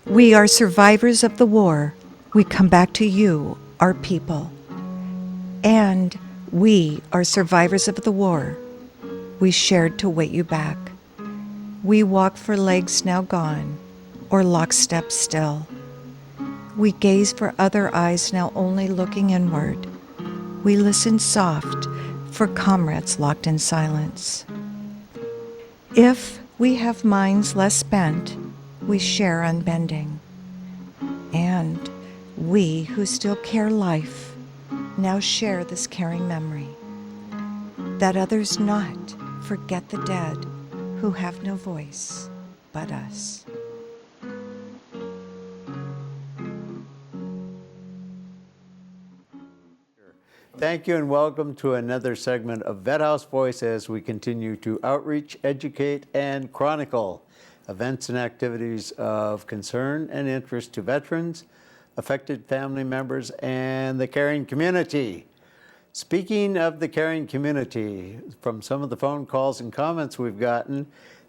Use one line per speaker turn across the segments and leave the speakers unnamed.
We are survivors of the war. We come back to you, our people. And we are survivors of the war. We shared to wait you back. We walk for legs now gone, or lockstep still. We gaze for other eyes now only looking inward. We listen soft for comrades locked in silence. If we have minds less bent, we share unbending. And we who still care life now share this caring memory, that others not forget the dead who have no voice but us.
Thank you and welcome to another segment of Vet House Voice as we continue to outreach, educate, and chronicle events and activities of concern and interest to veterans, affected family members, and the caring community. Speaking of the caring community, from some of the phone calls and comments we've gotten,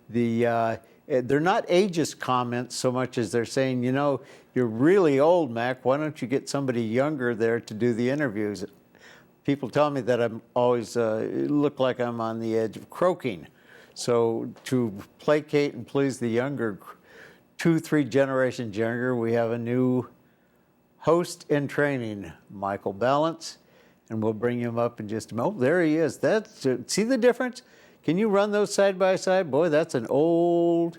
they're not ageist comments so much as they're saying, you know, you're really old, Mac. Why don't you get somebody younger there to do the interviews? People tell me that I'm always look like I'm on the edge of croaking. So to placate and please the younger, 2-3 generations younger, we have a new host in training, Michael Ballance, and we'll bring him up in just a moment. Oh, there he is. That's see the difference? Can you run those side by side? Boy, that's an old.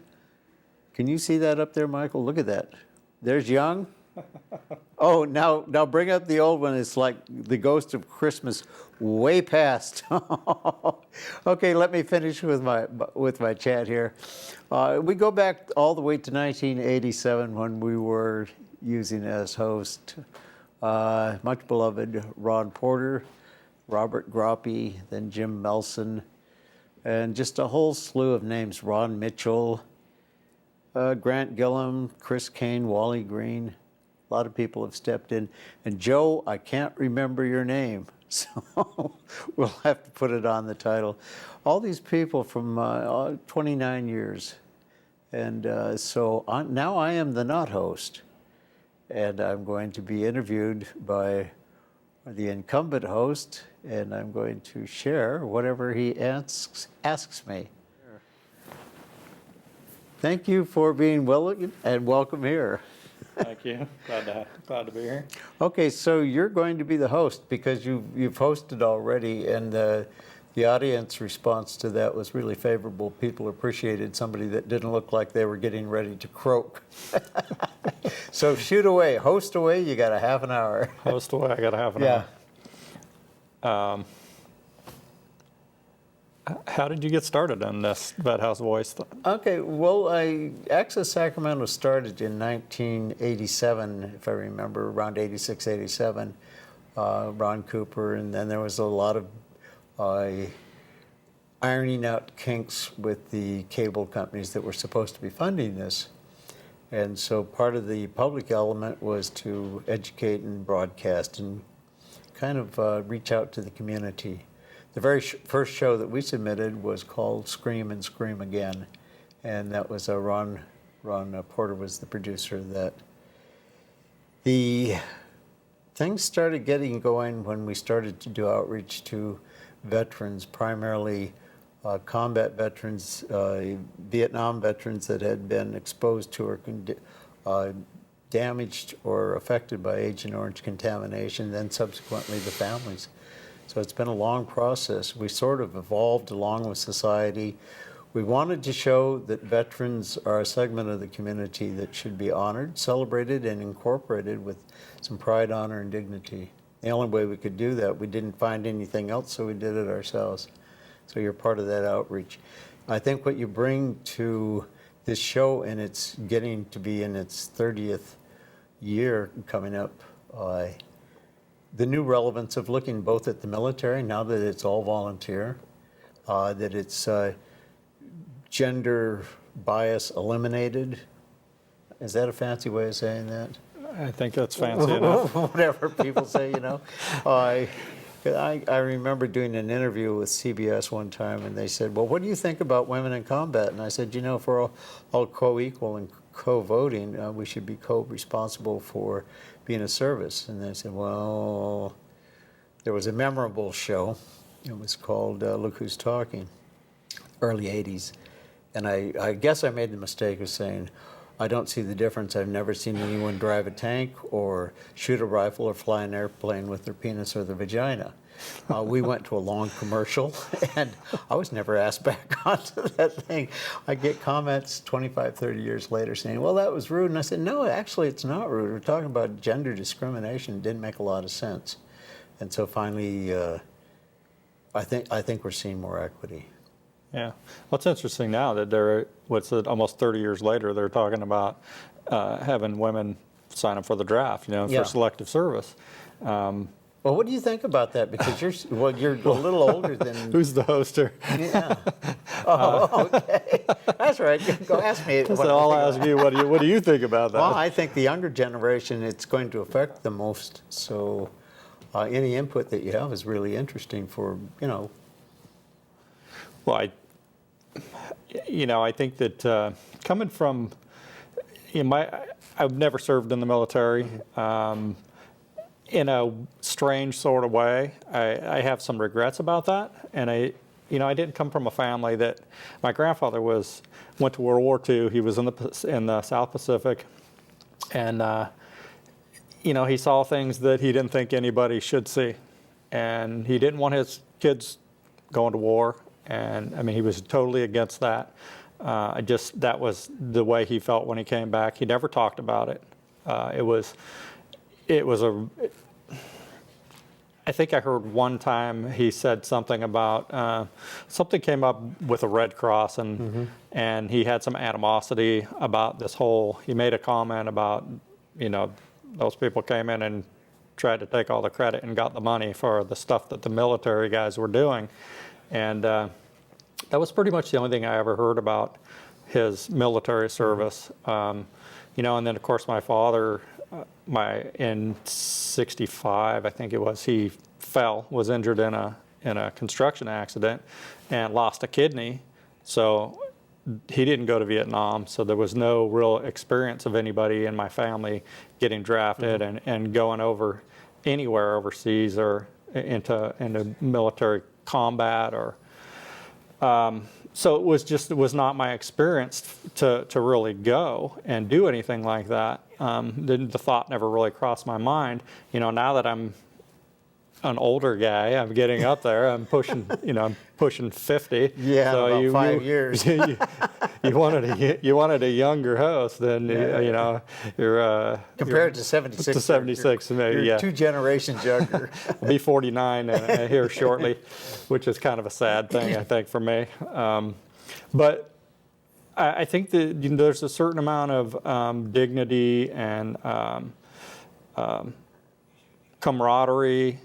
Can you see that up there, Michael? Look at that. There's young. Oh, now bring up the old one. It's like the ghost of Christmas, way past. Okay, let me finish with my chat here. We go back all the way to 1987 when we were using as host much beloved Ron Porter, Robert Groppe, then Jim Melson, and just a whole slew of names. Ron Mitchell, Grant Gillum, Chris Kane, Wally Green. A lot of people have stepped in. And Joe, I can't remember your name, so we'll have to put it on the title. All these people from 29 years. And now I am the not host. And I'm going to be interviewed by the incumbent host, and I'm going to share whatever he asks me. Thank you for being willing and welcome here.
Thank you. Glad to be here.
Okay, so you're going to be the host because you've hosted already, and the audience response to that was really favorable. People appreciated somebody that didn't look like they were getting ready to croak. So shoot away, host away. You got a half an hour.
Host away. I got a half an hour. How did you get started in this Vet House Voice?
Okay, well, Access Sacramento started in 1987, if I remember, around 86, 87. Ron Cooper, and then there was a lot of ironing out kinks with the cable companies that were supposed to be funding this. And so part of the public element was to educate and broadcast and kind of reach out to the community. The very first show that we submitted was called Scream and Scream Again, and that was Ron Porter was the producer of that. The things started getting going when we started to do outreach to veterans, primarily combat veterans, Vietnam veterans that had been exposed to or damaged or affected by Agent Orange contamination, then subsequently the families. So it's been a long process. We sort of evolved along with society. We wanted to show that veterans are a segment of the community that should be honored, celebrated, and incorporated with some pride, honor, and dignity. The only way we could do that, we didn't find anything else, so we did it ourselves. So you're part of that outreach. I think what you bring to this show, and it's getting to be in its 30th year coming up, the new relevance of looking both at the military, now that it's all volunteer, that it's gender bias eliminated. Is that a fancy way of saying that?
I think that's fancy enough.
Whatever people say, you know. I remember doing an interview with CBS one time, and they said, well, what do you think about women in combat? And I said, you know, if we're all co-equal and co-voting, we should be co-responsible for being a service. And they said, well, there was a memorable show. It was called Look Who's Talking, early 80s. And I guess I made the mistake of saying, I don't see the difference. I've never seen anyone drive a tank or shoot a rifle or fly an airplane with their penis or their vagina. We went to a long commercial, and I was never asked back onto that thing. I get comments 25, 30 years later saying, well, that was rude. And I said, no, actually, it's not rude. We're talking about gender discrimination. It didn't make a lot of sense. And so finally, I think we're seeing more equity.
Yeah. Well, it's interesting now that they're, almost 30 years later, they're talking about having women sign up for the draft,
Yeah.
for selective service.
Well, what do you think about that? Because you're a little older than...
Who's the host here?
Yeah. Oh, okay. That's right. Go ask me.
So I'll ask you, what do you think about that?
Well, I think the younger generation, it's going to affect the most. So any input that you have is really interesting for,
Well, I think that coming from, I've never served in the military. In a strange sort of way, I have some regrets about that. And I didn't come from a family that, my grandfather went to World War II. He was in the South Pacific, and he saw things that he didn't think anybody should see, and he didn't want his kids going to war. And I mean, he was totally against that. That was the way he felt when he came back. He never talked about it. I think I heard one time he said something about, something came up with a Red Cross, and he had some animosity about this whole, he made a comment about, those people came in and tried to take all the credit and got the money for the stuff that the military guys were doing. And that was pretty much the only thing I ever heard about his military service. And then of course my father, in '65, I think it was, he was injured in a construction accident and lost a kidney. So he didn't go to Vietnam, so there was no real experience of anybody in my family getting drafted and going over anywhere overseas or into military combat or so it was not my experience to really go and do anything like that. The thought never really crossed my mind. Now that I'm an older guy, I'm getting up there. I'm pushing, I'm pushing 50.
Yeah, so about 5 years.
you wanted a younger host, then you're
compared to 76.
To 76, maybe.
You're 2 generations younger.
I'll be 49 here shortly, which is kind of a sad thing, I think, for me. But I think that there's a certain amount of dignity and camaraderie,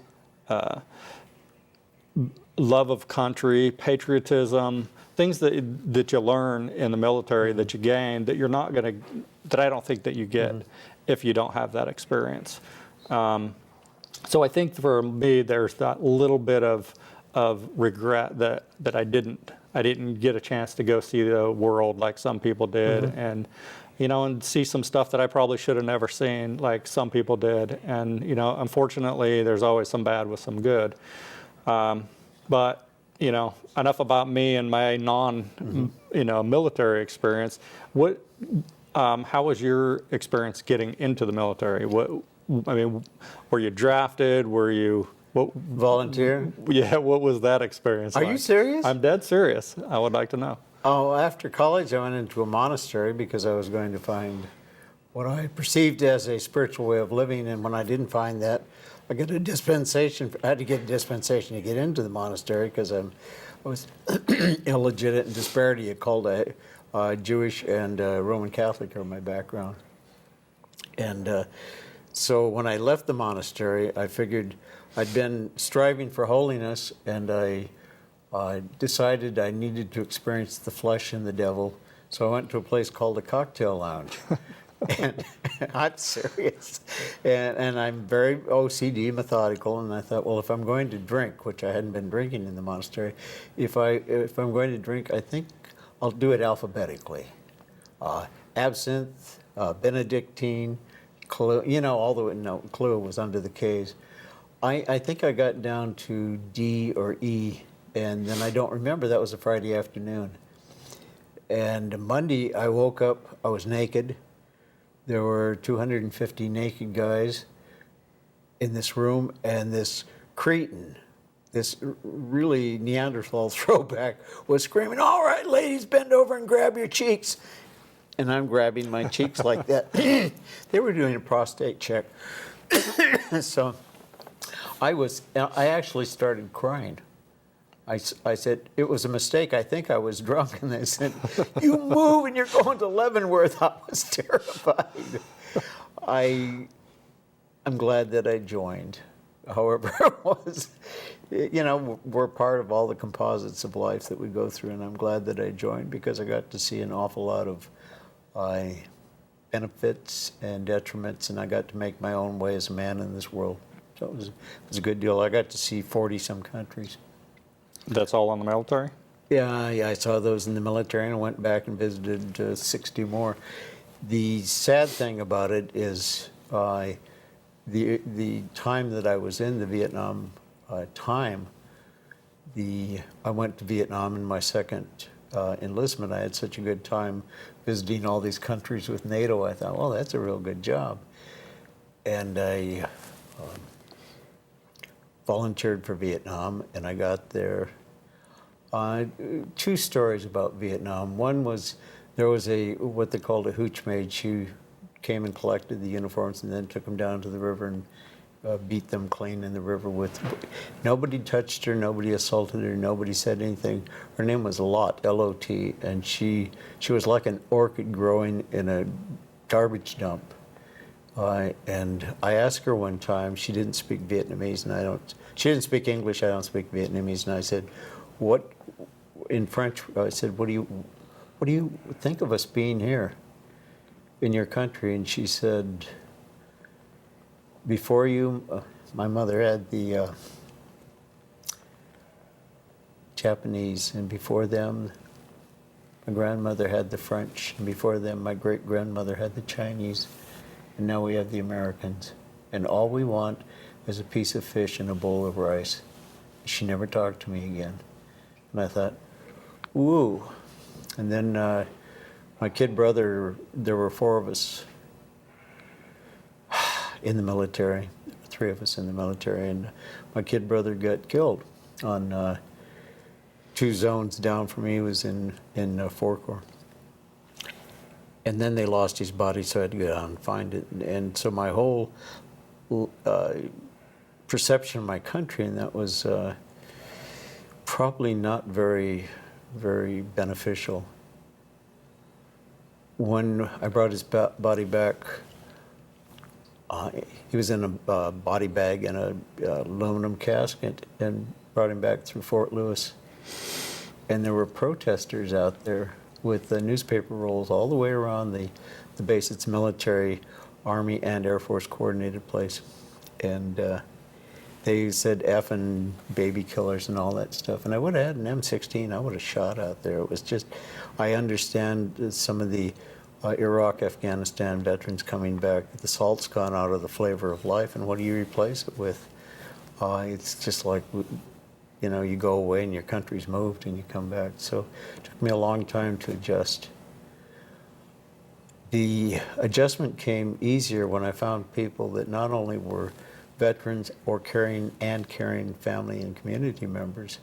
love of country, patriotism, things that you learn in the military that you gain that I don't think that you get if you don't have that experience. So I think for me, there's that little bit of regret that I didn't get a chance to go see the world like some people did, and see some stuff that I probably should have never seen like some people did. And unfortunately, there's always some bad with some good. But enough about me and my military experience. How was your experience getting into the military? Were you drafted? Were you
volunteer?
Yeah, what was that experience like?
Are you serious?
I'm dead serious. I would like to know.
Oh, after college, I went into a monastery because I was going to find what I perceived as a spiritual way of living, and when I didn't find that, I got a dispensation. I had to get a dispensation to get into the monastery because I was illegitimate and disparity. It called Jewish and Roman Catholic are my background, and so when I left the monastery, I figured I'd been striving for holiness, and I decided I needed to experience the flesh and the devil. So I went to a place called the Cocktail Lounge. And I'm serious. And I'm very OCD, methodical, and I thought, well, if I'm going to drink, which I hadn't been drinking in the monastery, if I'm going to drink, I think I'll do it alphabetically. Absinthe, Benedictine, all the way, no, Clue was under the K's. I think I got down to D or E, and then I don't remember. That was a Friday afternoon. And Monday, I woke up, I was naked. There were 250 naked guys in this room, and this cretin, this really Neanderthal throwback, was screaming, "All right, ladies, bend over and grab your cheeks." And I'm grabbing my cheeks like that. They were doing a prostate check. So I actually started crying. I said, it was a mistake. I think I was drunk. And they said, "You move and you're going to Leavenworth." I was terrified. I'm glad that I joined. However it was, we're part of all the composites of life that we go through. And I'm glad that I joined because I got to see an awful lot of benefits and detriments. And I got to make my own way as a man in this world. So it was a good deal. I got to see 40-some countries.
That's all in the military?
Yeah, I saw those in the military and I went back and visited 60 more. The sad thing about it is the time that I was in the Vietnam time, I went to Vietnam in my second enlistment. I had such a good time visiting all these countries with NATO. I thought, well, that's a real good job. And I volunteered for Vietnam, and I got there. Two stories about Vietnam. One was there was what they called a hooch maid. She came and collected the uniforms and then took them down to the river and beat them clean in the river with. Nobody touched her, nobody assaulted her, nobody said anything. Her name was Lot, L-O-T, and she was like an orchid growing in a garbage dump. And I asked her one time, she didn't speak Vietnamese, and she didn't speak English, I don't speak Vietnamese, and I said, in French, I said, what do you think of us being here in your country? And she said, before you, my mother had the Japanese, and before them, my grandmother had the French, and before them, my great-grandmother had the Chinese. And now we have the Americans. And all we want is a piece of fish and a bowl of rice. She never talked to me again. And I thought, ooh. And then my kid brother, there were 4 of us in the military, 3 of us in the military, and my kid brother got killed on 2 zones down from me. He was in 4 Corps. And then they lost his body, so I had to go down and find it. And so my whole perception of my country, and that was probably not very, very beneficial. When I brought his body back, he was in a body bag in an aluminum casket, and brought him back through Fort Lewis. And there were protesters out there with newspaper rolls all the way around the base. It's military, Army, and Air Force coordinated place. And they said effing baby killers and all that stuff. And I would have had an M16, I would have shot out there. It was just, I understand some of the Iraq, Afghanistan veterans coming back. The salt's gone out of the flavor of life, and what do you replace it with? It's just like, you go away and your country's moved and you come back. So it took me a long time to adjust. The adjustment came easier when I found people that not only were veterans or caring family and community members,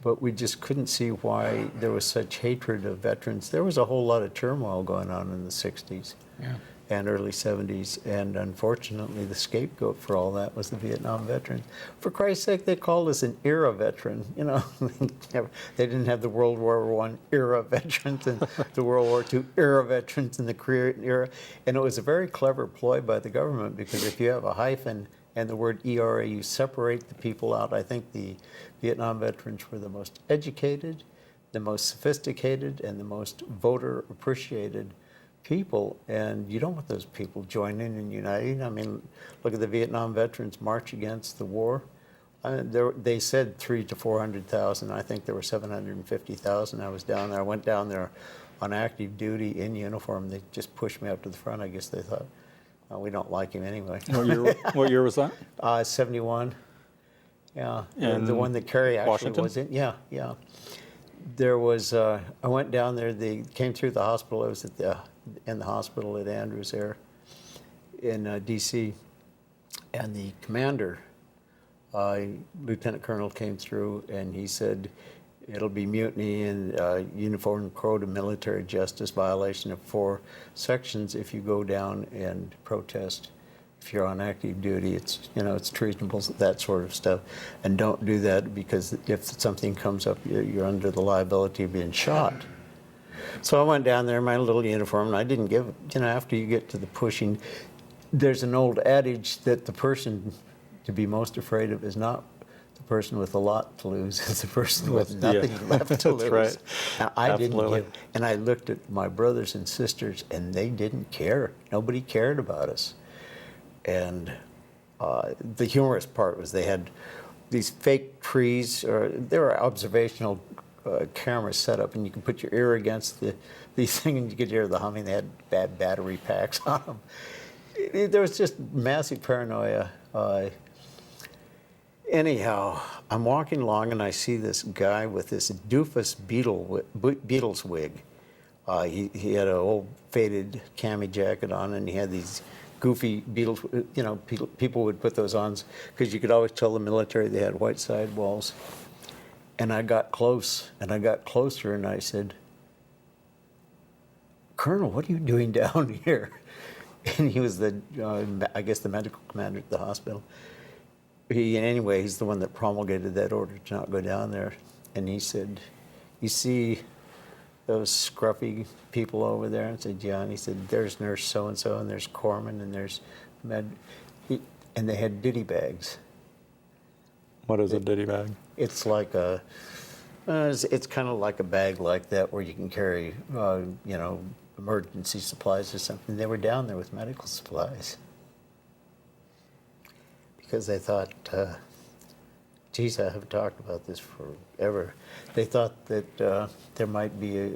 but we just couldn't see why there was such hatred of veterans. There was a whole lot of turmoil going on in the 60s. Yeah. And early 70s, and unfortunately the scapegoat for all that was the Vietnam veterans. For Christ's sake, they called us an era veteran. They didn't have the World War I era veterans and the World War II era veterans and the Korean era. And it was a very clever ploy by the government, because if you have a hyphen and the word ERA, you separate the people out. I think the Vietnam veterans were the most educated, the most sophisticated, and the most voter appreciated people, and you don't want those people joining and uniting. I mean, look at the Vietnam Veterans March Against the War. They said 300,000 to 400,000. I think there were 750,000. I was down there. I went down there on active duty in uniform. They just pushed me up to the front. I guess they thought, oh, we don't like him anyway.
What year was that?
71. Yeah,
In
the one that Kerry actually
Washington?
was in. Yeah, yeah. There was. I went down there. They came through the hospital. I was in the hospital at Andrews there in D.C. And the commander, Lieutenant Colonel, came through and he said, it'll be mutiny and Uniform Code of Military Justice violation of 4 sections if you go down and protest. If you're on active duty, it's, you know, it's treasonable, that sort of stuff. And don't do that, because if something comes up, you're under the liability of being shot. So I went down there in my little uniform, and I didn't give, you know, after you get to the pushing, there's an old adage that the person to be most afraid of is not the person with a lot to lose, it's the person with nothing left to lose.
That's right.
Now, I
Absolutely.
didn't give, and I looked at my brothers and sisters, and they didn't care. Nobody cared about us. And the humorous part was they had these fake trees, or there were observational cameras set up, and you could put your ear against these things, and you could hear the humming. They had bad battery packs on them. There was just massive paranoia. Anyhow, I'm walking along, and I see this guy with this doofus Beatles wig. He had an old faded cami jacket on, and he had these goofy Beatles, you know, people would put those on because you could always tell the military they had white sidewalls. And I got close, and I got closer, and I said, Colonel, what are you doing down here? And he was the, I guess, the medical commander at the hospital. He's the one that promulgated that order to not go down there. And he said, you see those scruffy people over there? And I said, yeah. And he said, there's Nurse so-and-so, and there's Corman, and there's Med. And they had ditty bags.
What is a ditty bag?
It's like it's kind of like a bag like that where you can carry, you know, emergency supplies or something. They were down there with medical supplies because they thought, geez, I haven't talked about this forever. They thought that there might be a,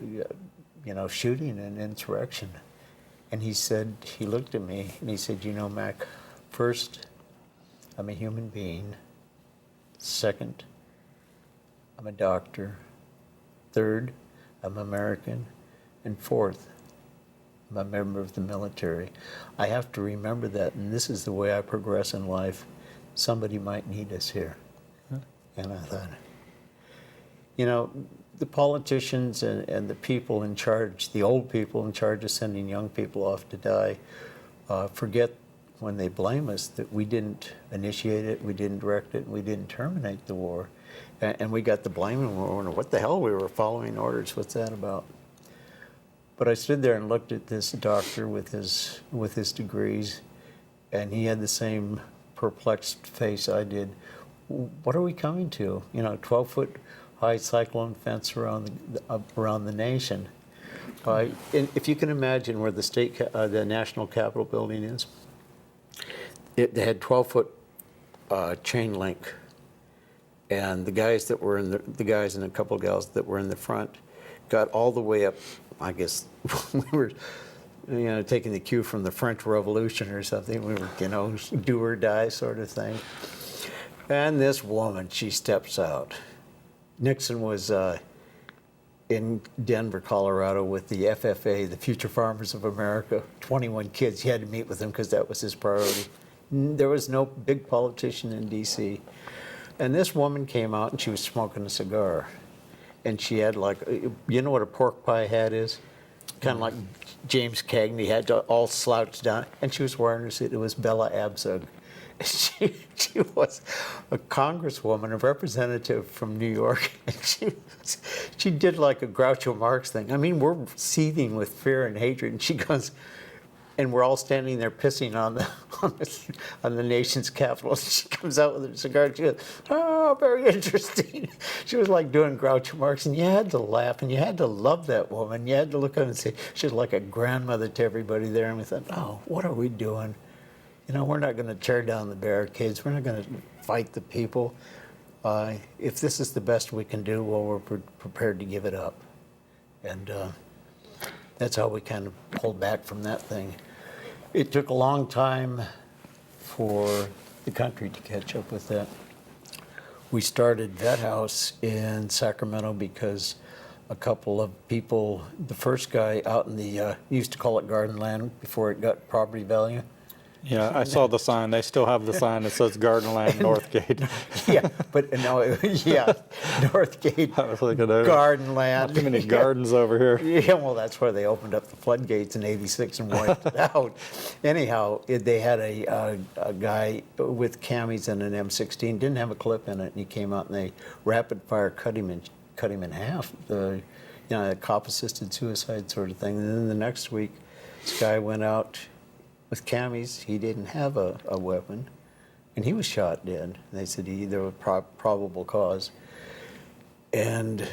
you know, shooting and insurrection. And he said, he looked at me and he said, you know, Mac, first, I'm a human being. Second, I'm a doctor. Third, I'm American. And fourth, I'm a member of the military. I have to remember that, and this is the way I progress in life. Somebody might need us here.
Huh.
And I thought, you know, the politicians and the people in charge, the old people in charge of sending young people off to die, forget when they blame us that we didn't initiate it, we didn't direct it, and we didn't terminate the war. And we got the blame, and we were, what the hell, we were following orders, what's that about? But I stood there and looked at this doctor with his degrees, and he had the same perplexed face I did. What are we coming to? You know, 12-foot high cyclone fence around the nation. And if you can imagine where the National Capitol building is, they had 12-foot chain link, and the guys that were in the guys and a couple of gals that were in the front got all the way up. I guess we were, you know, taking the cue from the French Revolution or something. We were, you know, do or die sort of thing. And this woman, she steps out. Nixon was in Denver, Colorado with the FFA, the Future Farmers of America, 21 kids. He had to meet with them because that was his priority. There was no big politician in D.C. And this woman came out and she was smoking a cigar. And she had like, you know what a pork pie hat is? Kind of like James Cagney had all slouched down. And she was wearing her suit. It was Bella Abzug. She was a congresswoman, a representative from New York. And she did like a Groucho Marx thing. I mean, we're seething with fear and hatred. And she goes, and we're all standing there pissing on the on the nation's capital. She comes out with her cigar. She goes, "Oh, very interesting." She was like doing Groucho Marx, and you had to laugh, and you had to love that woman. You had to look at her and say she was like a grandmother to everybody there. And we thought, "Oh, what are we doing? You know, we're not going to tear down the barricades. We're not going to fight the people. If this is the best we can do, well, we're prepared to give it up." And that's how we kind of pulled back from that thing. It took a long time for the country to catch up with that. We started Vet House in Sacramento because a couple of people, the first guy out in the, used to call it garden land before it got property value.
Yeah, I saw the sign. They still have the sign that says Garden Land Northgate.
Yeah, but no, yeah, Northgate,
I was looking at
garden land.
not too many gardens over here.
Yeah, well, that's where they opened up the floodgates in '86 and wiped it out. Anyhow, they had a guy with camis and an M16, didn't have a clip in it, and he came out and they rapid fire cut him in half. You know, a cop-assisted suicide sort of thing. And then the next week, this guy went out with camis. He didn't have a weapon, and he was shot dead. They said there was probable cause. And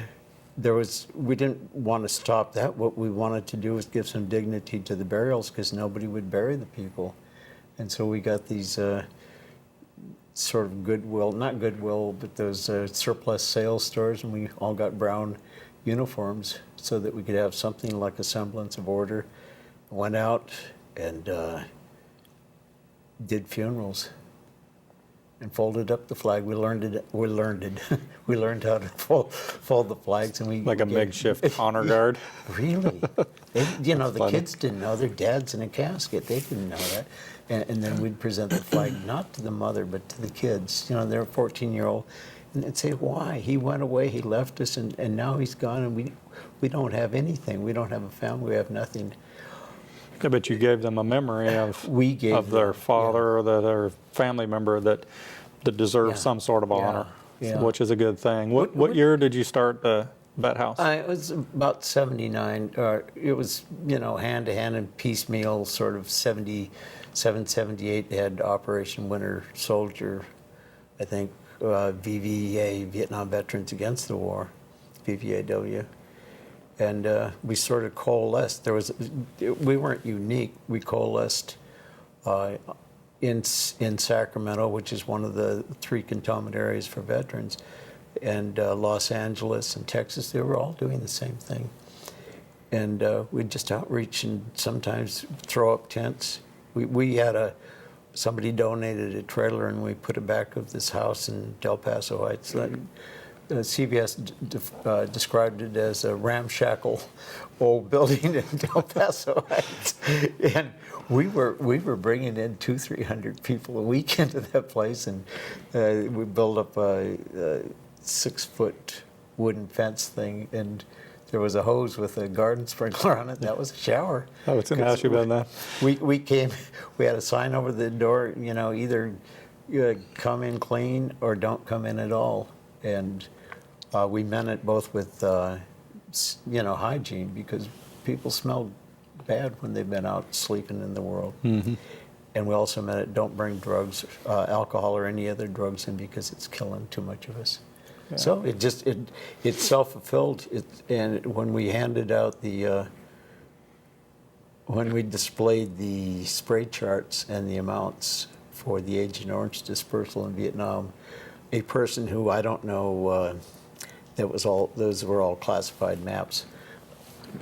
we didn't want to stop that. What we wanted to do was give some dignity to the burials because nobody would bury the people. And so we got these sort of goodwill, not goodwill, but those surplus sales stores, and we all got brown uniforms so that we could have something like a semblance of order. Went out and did funerals and folded up the flag. We learned how to fold the flags, and we
Like a makeshift honor guard.
Really, you know, the
funny.
kids didn't know their dad's in a casket. They didn't know that, and then we'd present the flag not to the mother but to the kids. You know, they're 14-year-old, and they'd say, "Why? He went away. He left us, and now he's gone, and we don't have anything. We don't have a family. We have nothing."
Yeah, but you gave them a memory of
them,
their father or their family member that deserves
Yeah.
some sort of honor,
Yeah.
which is a good thing. What year did you start the Vet House?
It was about 79. It was, you know, hand to hand and piecemeal, sort of 77, 78. They had Operation Winter Soldier, I think, VVA, Vietnam Veterans Against the War, VVAW. And we sort of coalesced. We weren't unique. We coalesced in Sacramento, which is one of the 3 cantonment areas for veterans, and Los Angeles and Texas. They were all doing the same thing. And we'd just outreach and sometimes throw up tents. We had somebody donated a trailer, and we put it back of this house in Del Paso Heights. CBS described it as a ramshackle old building in Del Paso Heights, and we were bringing in 200-300 people a week into that place, and we built up a 6-foot wooden fence thing, and there was a hose with a garden sprinkler on it. That was a shower.
Oh, it's in the house you've been there.
We came. We had a sign over the door. You know, either come in clean or don't come in at all. And we meant it both with, you know, hygiene, because people smell bad when they've been out sleeping in the world. Mm-hmm. And we also meant it, don't bring drugs, alcohol or any other drugs in, because it's killing too much of us. Yeah. So it self-fulfilled. And when we handed out when we displayed the spray charts and the amounts for the Agent Orange dispersal in Vietnam, a person who I don't know, those were all classified maps.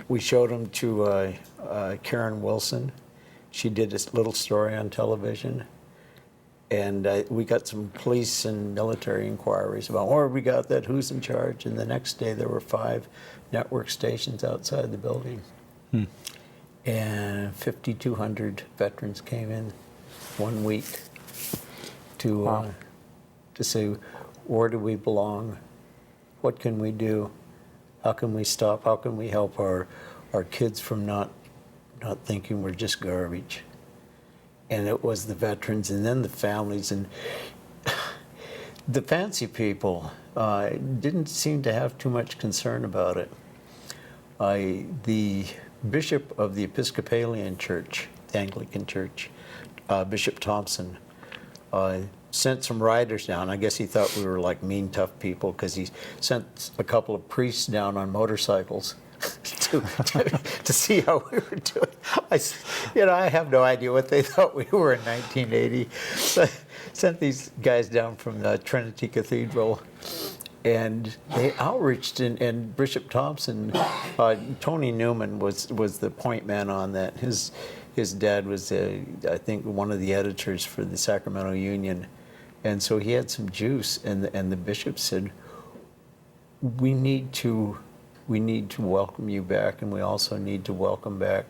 We showed them to Karen Wilson. She did a little story on television, and we got some police and military inquiries about where we got that, who's in charge, and the next day there were 5 network stations outside the building. And 5,200 veterans came in 1 week to say, where do we belong? What can we do? How can we stop? How can we help our kids from not thinking we're just garbage? And it was the veterans, and then the families, and the fancy people didn't seem to have too much concern about it. The bishop of the Episcopalian Church, the Anglican Church, Bishop Thompson, sent some riders down. I guess he thought we were like mean, tough people because he sent a couple of priests down on motorcycles to see how we were doing. I have no idea what they thought we were in 1980. So I sent these guys down from the Trinity Cathedral, and they outreached, and Bishop Thompson, Tony Newman was the point man on that. His dad was, I think, one of the editors for the Sacramento Union, and so he had some juice. And the bishop said, "We need to welcome you back, and we also need to welcome back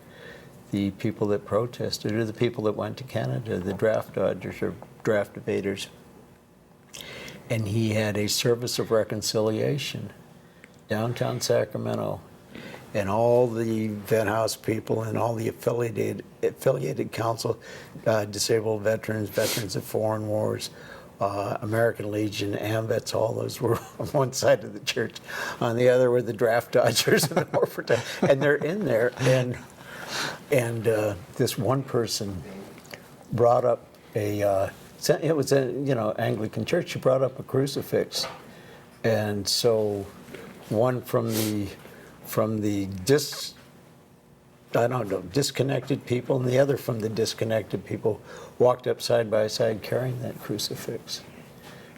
the people that protested, or the people that went to Canada, the draft dodgers or draft evaders." And he had a service of reconciliation downtown Sacramento, and all the Vet House people and all the affiliated council, disabled veterans, veterans of foreign wars, American Legion, AMVETS, all those were on one side of the church. On the other were the draft dodgers and the war protectors. And they're in there, and this one person brought up it was a Anglican church. She brought up a crucifix, and so one from the disconnected people, and the other from the disconnected people walked up side by side carrying that crucifix.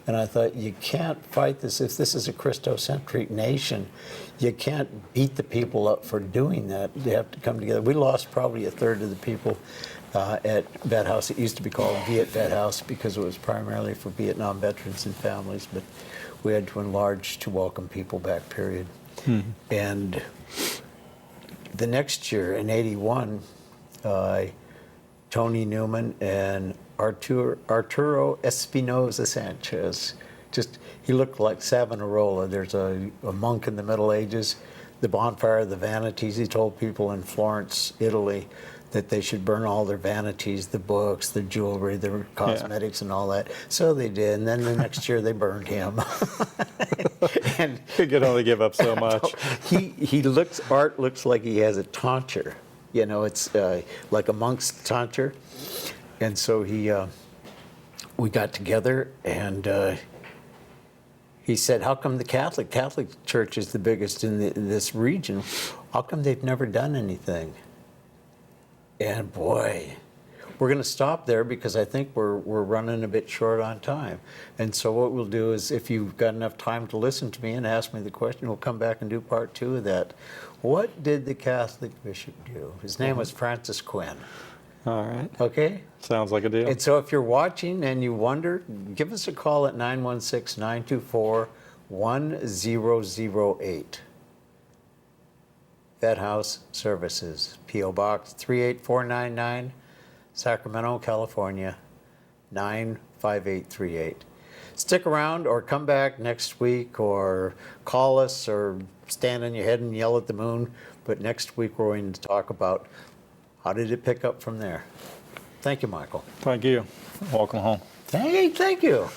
And I thought, you can't fight this. If this is a Christocentric nation, you can't beat the people up for doing that. They have to come together. We lost probably a third of the people at Vet House. It used to be called Viet Vet House because it was primarily for Vietnam veterans and families, but we had to enlarge to welcome people back, period. And the next year, in '81, Tony Newman and Arturo Espinosa Sanchez, he looked like Savonarola. There's a monk in the Middle Ages, the bonfire of the vanities. He told people in Florence, Italy, that they should burn all their vanities, the books, the jewelry, their cosmetics, and all that. So they did, and then the next year they burned him. And
He could only give up so much.
Art looks like he has a tonsure. It's like a monk's tonsure. And so we got together, and he said, "How come the Catholic Church is the biggest in this region? How come they've never done anything?" And boy, we're going to stop there because I think we're running a bit short on time. And so what we'll do is, if you've got enough time to listen to me and ask me the question, we'll come back and do part 2 of that. What did the Catholic bishop do? His name was Francis Quinn.
All right.
Okay?
Sounds like a deal.
And so if you're watching and you wonder, give us a call at 916-924-1008. Vet House Services, P.O. Box 38499, Sacramento, California, 95838. Stick around or come back next week or call us or stand on your head and yell at the moon. But next week we're going to talk about how did it pick up from there. Thank you, Michael.
Thank you. Welcome home.
Thank you.